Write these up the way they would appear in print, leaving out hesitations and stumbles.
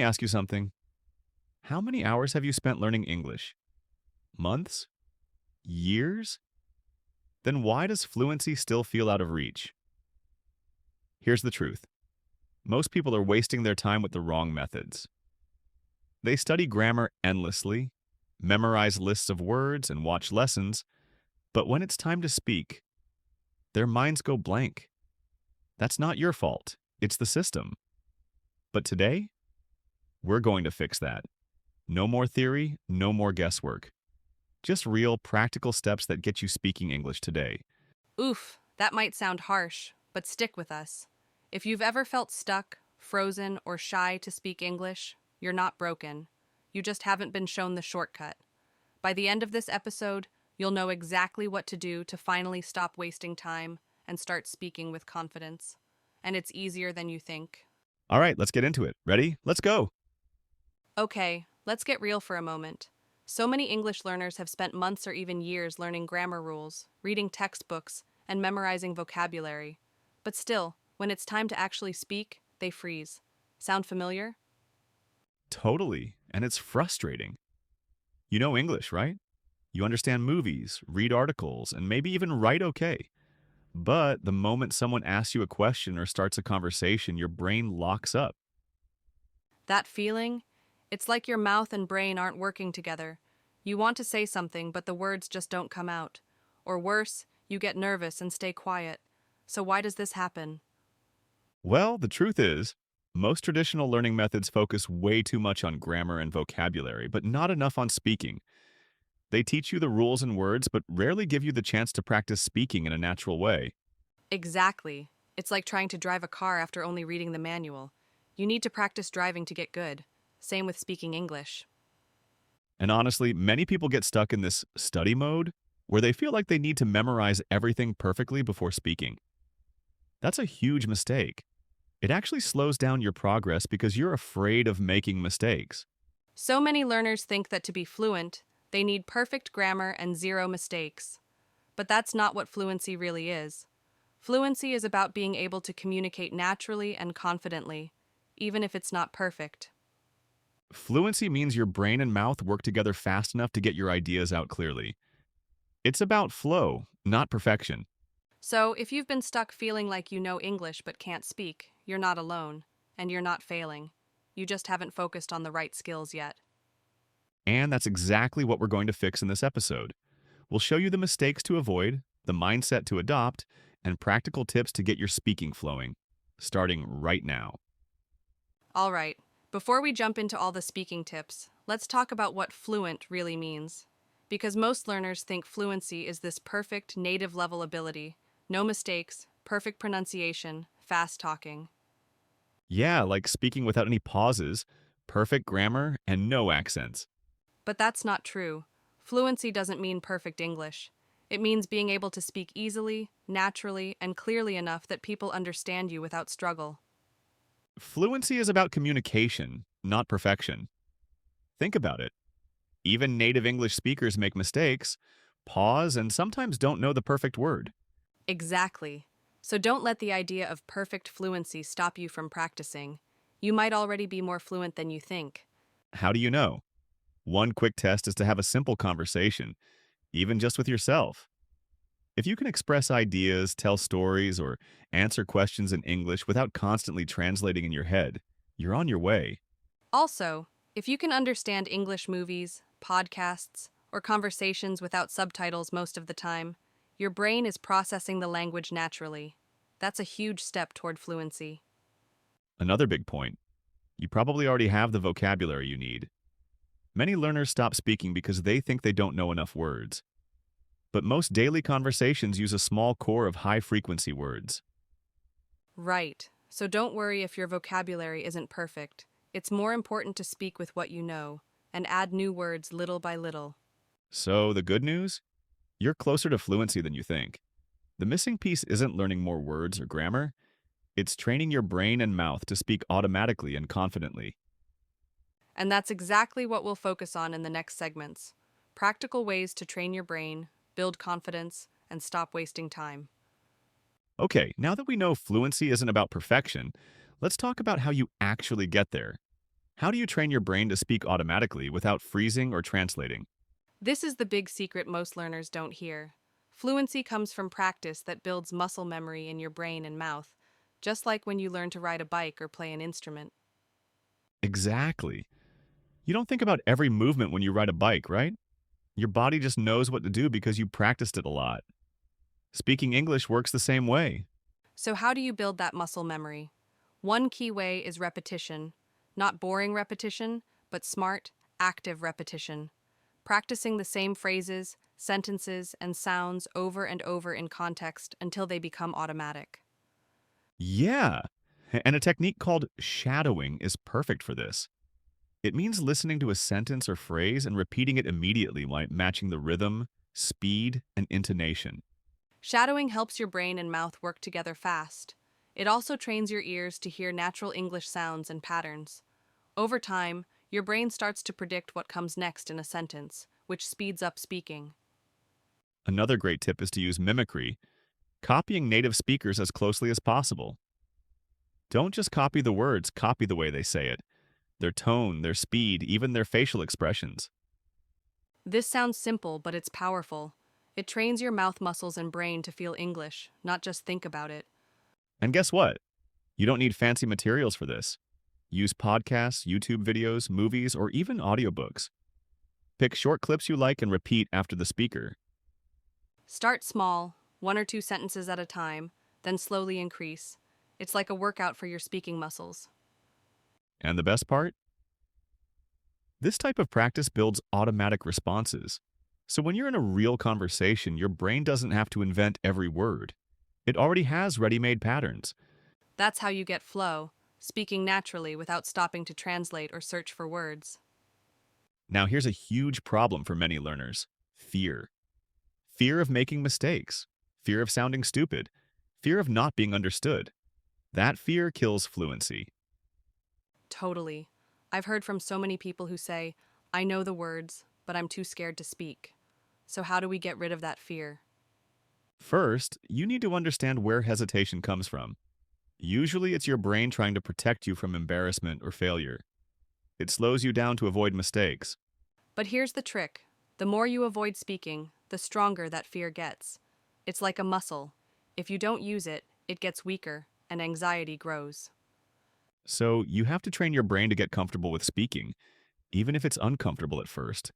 ask you something. How many hours have you spent learning English? Months? Years? Then why does fluency still feel out of reach? Here's the truth. Most people are wasting their time with the wrong methods. They study grammar endlessly, memorize lists of words, and watch lessons, but when it's time to speak, their minds go blank. That's not your fault. It's the system. But today, we're going to fix that. No more theory, no more guesswork. Just real, practical steps that get you speaking English today. Oof, that might sound harsh, but stick with us. If you've ever felt stuck, frozen, or shy to speak English, you're not broken. You just haven't been shown the shortcut. By the end of this episode, you'll know exactly what to do to finally stop wasting time and start speaking with confidence. And it's easier than you think. All right, let's get into it. Ready? Let's go. Okay, let's get real for a moment. So many English learners have spent months or even years learning grammar rules, reading textbooks, and memorizing vocabulary. But still, when it's time to actually speak, they freeze. Sound familiar? Totally. And it's frustrating. You know English, right? You understand movies, read articles, and maybe even write okay. But the moment someone asks you a question or starts a conversation, your brain locks up. That feeling? It's like your mouth and brain aren't working together. You want to say something, but the words just don't come out. Or worse, you get nervous and stay quiet. So why does this happen? Well, the truth is, most traditional learning methods focus way too much on grammar and vocabulary, but not enough on speaking. They teach you the rules and words, but rarely give you the chance to practice speaking in a natural way. Exactly. It's like trying to drive a car after only reading the manual. You need to practice driving to get good. Same with speaking English. And honestly, many people get stuck in this study mode where they feel like they need to memorize everything perfectly before speaking. That's a huge mistake. It actually slows down your progress because you're afraid of making mistakes. So many learners think that to be fluent, they need perfect grammar and zero mistakes. But that's not what fluency really is. Fluency is about being able to communicate naturally and confidently, even if it's not perfect. Fluency means your brain and mouth work together fast enough to get your ideas out clearly. It's about flow, not perfection. So, if you've been stuck feeling like you know English but can't speak, you're not alone, and you're not failing. You just haven't focused on the right skills yet. And that's exactly what we're going to fix in this episode. We'll show you the mistakes to avoid, the mindset to adopt, and practical tips to get your speaking flowing, starting right now. All right, before we jump into all the speaking tips, let's talk about what fluent really means. Because most learners think fluency is this perfect native level ability, no mistakes, perfect pronunciation, fast talking. Yeah, like speaking without any pauses, perfect grammar, and no accents. But that's not true. Fluency doesn't mean perfect English. It means being able to speak easily, naturally, and clearly enough that people understand you without struggle. Fluency is about communication, not perfection. Think about it. Even native English speakers make mistakes, pause, and sometimes don't know the perfect word. Exactly. So don't let the idea of perfect fluency stop you from practicing. You might already be more fluent than you think. How do you know? One quick test is to have a simple conversation, even just with yourself. If you can express ideas, tell stories, or answer questions in English without constantly translating in your head, you're on your way. Also, if you can understand English movies, podcasts, or conversations without subtitles most of the time, your brain is processing the language naturally. That's a huge step toward fluency. Another big point, you probably already have the vocabulary you need. Many learners stop speaking because they think they don't know enough words. But most daily conversations use a small core of high-frequency words. Right. So don't worry if your vocabulary isn't perfect. It's more important to speak with what you know and add new words little by little. So the good news? You're closer to fluency than you think. The missing piece isn't learning more words or grammar. It's training your brain and mouth to speak automatically and confidently. And that's exactly what we'll focus on in the next segments. Practical ways to train your brain, build confidence, and stop wasting time. Okay, now that we know fluency isn't about perfection, let's talk about how you actually get there. How do you train your brain to speak automatically without freezing or translating? This is the big secret most learners don't hear. Fluency comes from practice that builds muscle memory in your brain and mouth, just like when you learn to ride a bike or play an instrument. Exactly. You don't think about every movement when you ride a bike, right? Your body just knows what to do because you practiced it a lot. Speaking English works the same way. So, how do you build that muscle memory? One key way is repetition, not boring repetition, but smart, active repetition. Practicing the same phrases, sentences, and sounds over and over in context until they become automatic. Yeah. And a technique called shadowing is perfect for this. It means listening to a sentence or phrase and repeating it immediately while matching the rhythm, speed, and intonation. Shadowing helps your brain and mouth work together fast. It also trains your ears to hear natural English sounds and patterns. Over time, your brain starts to predict what comes next in a sentence, which speeds up speaking. Another great tip is to use mimicry, copying native speakers as closely as possible. Don't just copy the words, copy the way they say it, their tone, their speed, even their facial expressions. This sounds simple, but it's powerful. It trains your mouth muscles and brain to feel English, not just think about it. And guess what? You don't need fancy materials for this. Use podcasts, YouTube videos, movies, or even audiobooks. Pick short clips you like and repeat after the speaker. Start small, one or two sentences at a time, then slowly increase. It's like a workout for your speaking muscles. And the best part? This type of practice builds automatic responses. So when you're in a real conversation, your brain doesn't have to invent every word. It already has ready-made patterns. That's how you get flow, speaking naturally without stopping to translate or search for words. Now here's a huge problem for many learners: fear. Fear of making mistakes, fear of sounding stupid, fear of not being understood. That fear kills fluency. Totally. I've heard from so many people who say, I know the words, but I'm too scared to speak. So, how do we get rid of that fear? First, you need to understand where hesitation comes from. Usually, it's your brain trying to protect you from embarrassment or failure. It slows you down to avoid mistakes. But here's the trick: the more you avoid speaking, the stronger that fear gets. It's like a muscle. If you don't use it, it gets weaker, and anxiety grows. So, you have to train your brain to get comfortable with speaking, even if it's uncomfortable at first.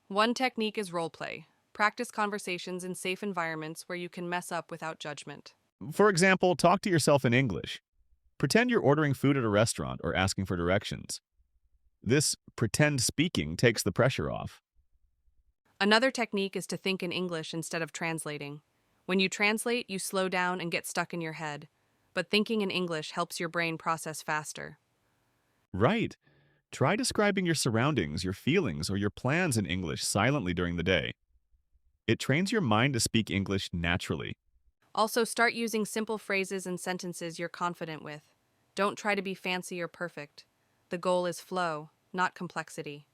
One technique is role play. Practice conversations in safe environments where you can mess up without judgment. For example, talk to yourself in English. Pretend you're ordering food at a restaurant or asking for directions. This pretend speaking takes the pressure off. Another technique is to think in English instead of translating. When you translate, you slow down and get stuck in your head, but thinking in English helps your brain process faster. Right. Try describing your surroundings, your feelings, or your plans in English silently during the day. It trains your mind to speak English naturally. Also, start using simple phrases and sentences you're confident with. Don't try to be fancy or perfect. The goal is flow, not complexity.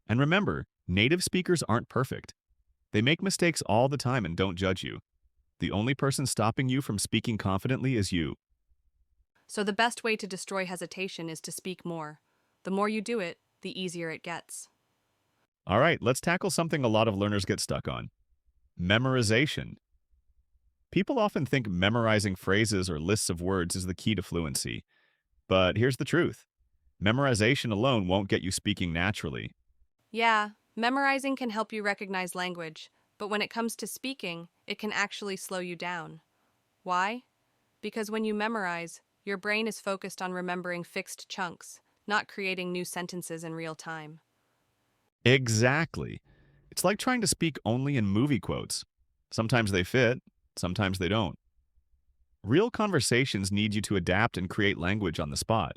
And remember, native speakers aren't perfect. They make mistakes all the time and don't judge you. The only person stopping you from speaking confidently is you. So, the best way to destroy hesitation is to speak more. The more you do it, the easier it gets. All right, let's tackle something a lot of learners get stuck on: memorization. People often think memorizing phrases or lists of words is the key to fluency. But here's the truth: memorization alone won't get you speaking naturally. Yeah, memorizing can help you recognize language, but when it comes to speaking, it can actually slow you down. Why? Because when you memorize, your brain is focused on remembering fixed chunks, not creating new sentences in real time. Exactly. It's like trying to speak only in movie quotes. Sometimes they fit, sometimes they don't. Real conversations need you to adapt and create language on the spot.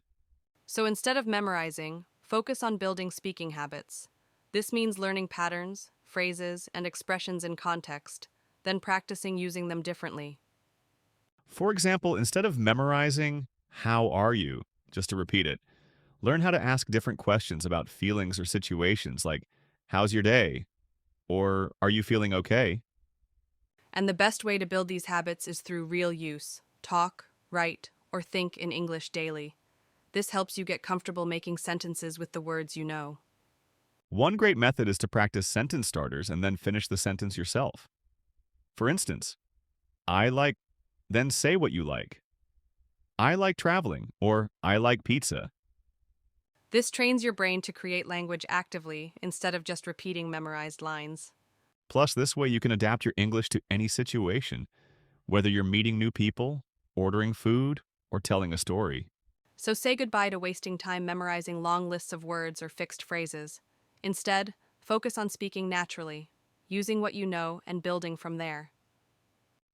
So instead of memorizing, focus on building speaking habits. This means learning patterns, phrases, and expressions in context, then practicing using them differently. For example, instead of memorizing, "How are you?" just to repeat it, learn how to ask different questions about feelings or situations like, "How's your day?" or "Are you feeling okay?" And the best way to build these habits is through real use. Talk, write, or think in English daily. This helps you get comfortable making sentences with the words you know. One great method is to practice sentence starters and then finish the sentence yourself. For instance, I like, then say what you like. I like traveling, or I like pizza. This trains your brain to create language actively instead of just repeating memorized lines. Plus, this way you can adapt your English to any situation, whether you're meeting new people, ordering food, or telling a story. So say goodbye to wasting time memorizing long lists of words or fixed phrases. Instead, focus on speaking naturally, using what you know and building from there.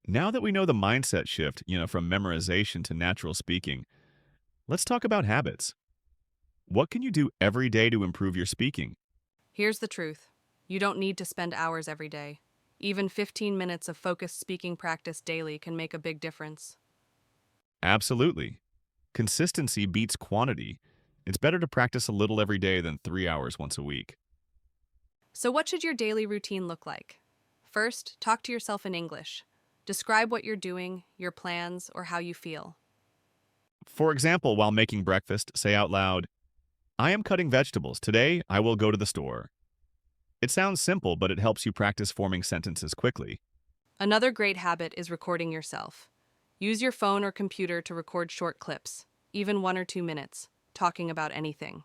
Now that we know the mindset shift, from memorization to natural speaking, let's talk about habits. What can you do every day to improve your speaking? Here's the truth. You don't need to spend hours every day. Even 15 minutes of focused speaking practice daily can make a big difference. Absolutely. Consistency beats quantity. It's better to practice a little every day than 3 hours once a week. So, what should your daily routine look like? First, talk to yourself in English. Describe what you're doing, your plans, or how you feel. For example, while making breakfast, say out loud, I am cutting vegetables. Today, I will go to the store. It sounds simple, but it helps you practice forming sentences quickly. Another great habit is recording yourself. Use your phone or computer to record short clips, even 1 or 2 minutes, talking about anything.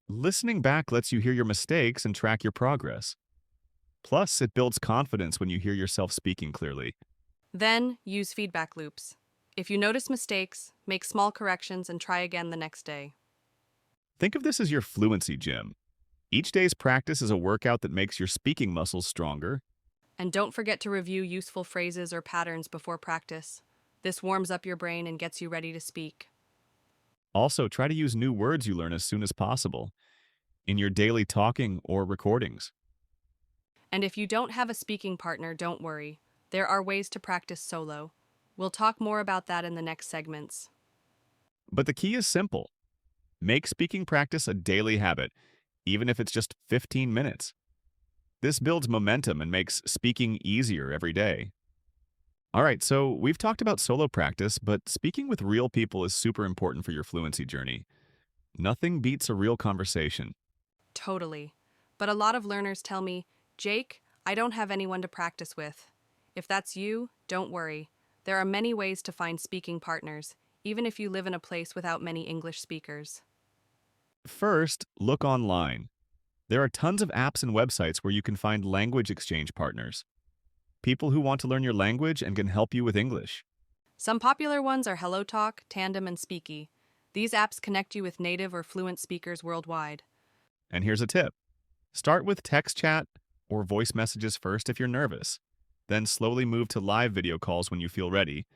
Listening back lets you hear your mistakes and track your progress. Plus, it builds confidence when you hear yourself speaking clearly. Then, use feedback loops. If you notice mistakes, make small corrections and try again the next day. Think of this as your fluency gym. Each day's practice is a workout that makes your speaking muscles stronger. And don't forget to review useful phrases or patterns before practice. This warms up your brain and gets you ready to speak. Also, try to use new words you learn as soon as possible in your daily talking or recordings. And if you don't have a speaking partner, don't worry. There are ways to practice solo. We'll talk more about that in the next segments. But the key is simple. Make speaking practice a daily habit, even if it's just 15 minutes. This builds momentum and makes speaking easier every day. All right, so we've talked about solo practice, but speaking with real people is super important for your fluency journey. Nothing beats a real conversation. Totally. But a lot of learners tell me, Jake, I don't have anyone to practice with. If that's you, don't worry. There are many ways to find speaking partners, even if you live in a place without many English speakers. First, look online. There are tons of apps and websites where you can find language exchange partners. People who want to learn your language and can help you with English. Some popular ones are HelloTalk, Tandem, and Speaky. These apps connect you with native or fluent speakers worldwide. And here's a tip. Start with text chat or voice messages first if you're nervous. Then slowly move to live video calls when you feel ready.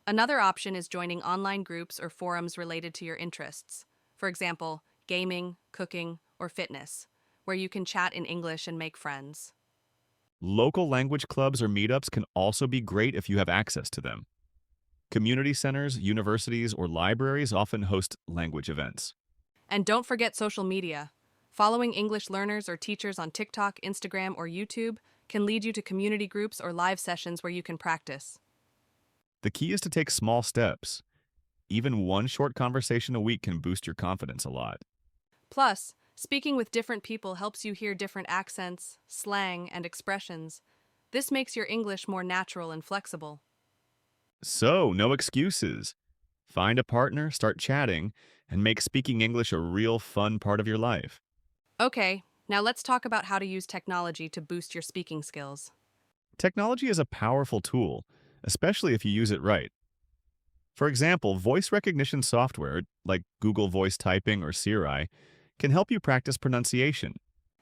Another option is joining online groups or forums related to your interests. For example, gaming, cooking, or fitness, where you can chat in English and make friends. Local language clubs or meetups can also be great if you have access to them. Community centers, universities, or libraries often host language events. And don't forget social media. Following English learners or teachers on TikTok, Instagram, or YouTube can lead you to community groups or live sessions where you can practice. The key is to take small steps. Even one short conversation a week can boost your confidence a lot. Plus, speaking with different people helps you hear different accents, slang, and expressions. This makes your English more natural and flexible. So, no excuses. Find a partner, start chatting, and make speaking English a real fun part of your life. Okay, now let's talk about how to use technology to boost your speaking skills. Technology is a powerful tool, especially if you use it right. For example, voice recognition software, like Google Voice Typing or Siri, can help you practice pronunciation.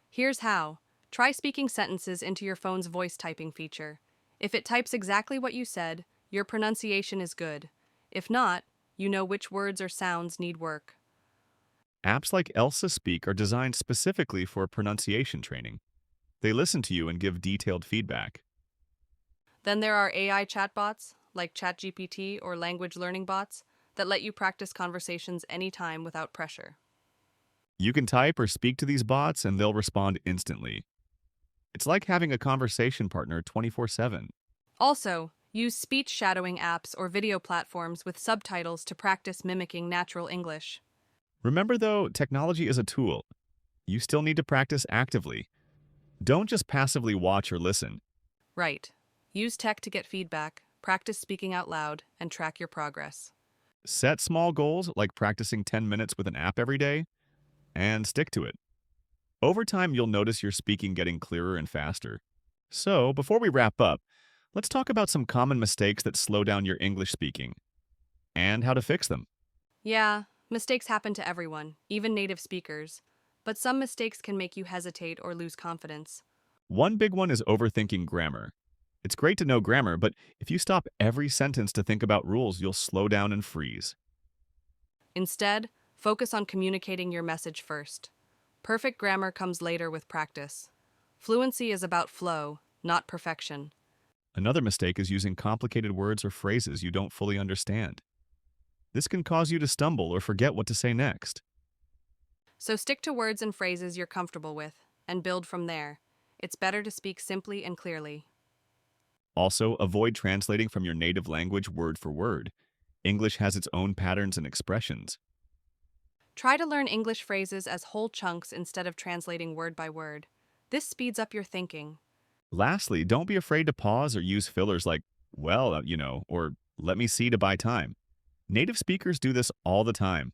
Here's how. Try speaking sentences into your phone's voice typing feature. If it types exactly what you said, your pronunciation is good. If not, you know which words or sounds need work. Apps like Elsa Speak are designed specifically for pronunciation training. They listen to you and give detailed feedback. Then there are AI chatbots, like ChatGPT or language learning bots, that let you practice conversations anytime without pressure. You can type or speak to these bots and they'll respond instantly. It's like having a conversation partner 24/7. Also, use speech shadowing apps or video platforms with subtitles to practice mimicking natural English. Remember, though, technology is a tool. You still need to practice actively. Don't just passively watch or listen. Right. Use tech to get feedback, practice speaking out loud, and track your progress. Set small goals like practicing 10 minutes with an app every day and stick to it. Over time, you'll notice your speaking getting clearer and faster. So, before we wrap up, let's talk about some common mistakes that slow down your English speaking and how to fix them. Yeah, mistakes happen to everyone, even native speakers. But some mistakes can make you hesitate or lose confidence. One big one is overthinking grammar. It's great to know grammar, but if you stop every sentence to think about rules, you'll slow down and freeze. Instead, focus on communicating your message first. Perfect grammar comes later with practice. Fluency is about flow, not perfection. Another mistake is using complicated words or phrases you don't fully understand. This can cause you to stumble or forget what to say next. So stick to words and phrases you're comfortable with and build from there. It's better to speak simply and clearly. Also, avoid translating from your native language word for word. English has its own patterns and expressions. Try to learn English phrases as whole chunks instead of translating word by word. This speeds up your thinking. Lastly, don't be afraid to pause or use fillers like, well, or let me see to buy time. Native speakers do this all the time.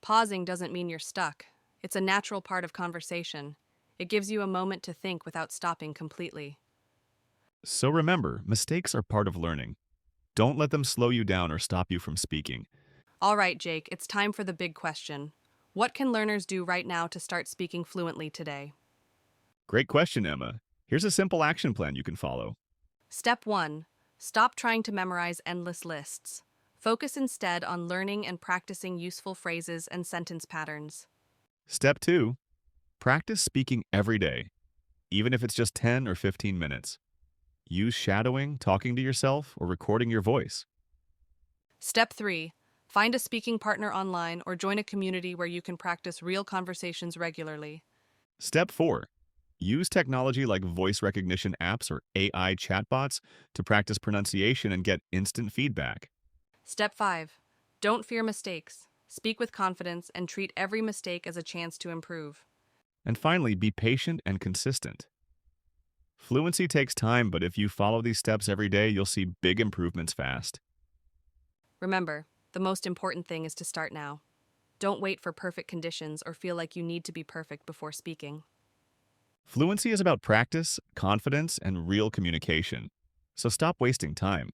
Pausing doesn't mean you're stuck. It's a natural part of conversation. It gives you a moment to think without stopping completely. So remember, mistakes are part of learning. Don't let them slow you down or stop you from speaking. All right, Jake, it's time for the big question. What can learners do right now to start speaking fluently today? Great question, Emma. Here's a simple action plan you can follow. Step 1. Stop trying to memorize endless lists. Focus instead on learning and practicing useful phrases and sentence patterns. Step 2. Practice speaking every day, even if it's just 10 or 15 minutes. Use shadowing, talking to yourself, or recording your voice. Step 3. Find a speaking partner online or join a community where you can practice real conversations regularly. Step 4. Use technology like voice recognition apps or AI chatbots to practice pronunciation and get instant feedback. Step 5. Don't fear mistakes. Speak with confidence and treat every mistake as a chance to improve. And finally, be patient and consistent. Fluency takes time, but if you follow these steps every day, you'll see big improvements fast. Remember, the most important thing is to start now. Don't wait for perfect conditions or feel like you need to be perfect before speaking. Fluency is about practice, confidence, and real communication. So stop wasting time.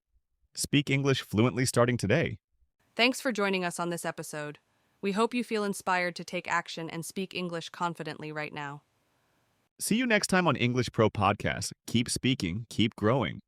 Speak English fluently starting today. Thanks for joining us on this episode. We hope you feel inspired to take action and speak English confidently right now. See you next time on English Pro Podcast. Keep speaking, keep growing.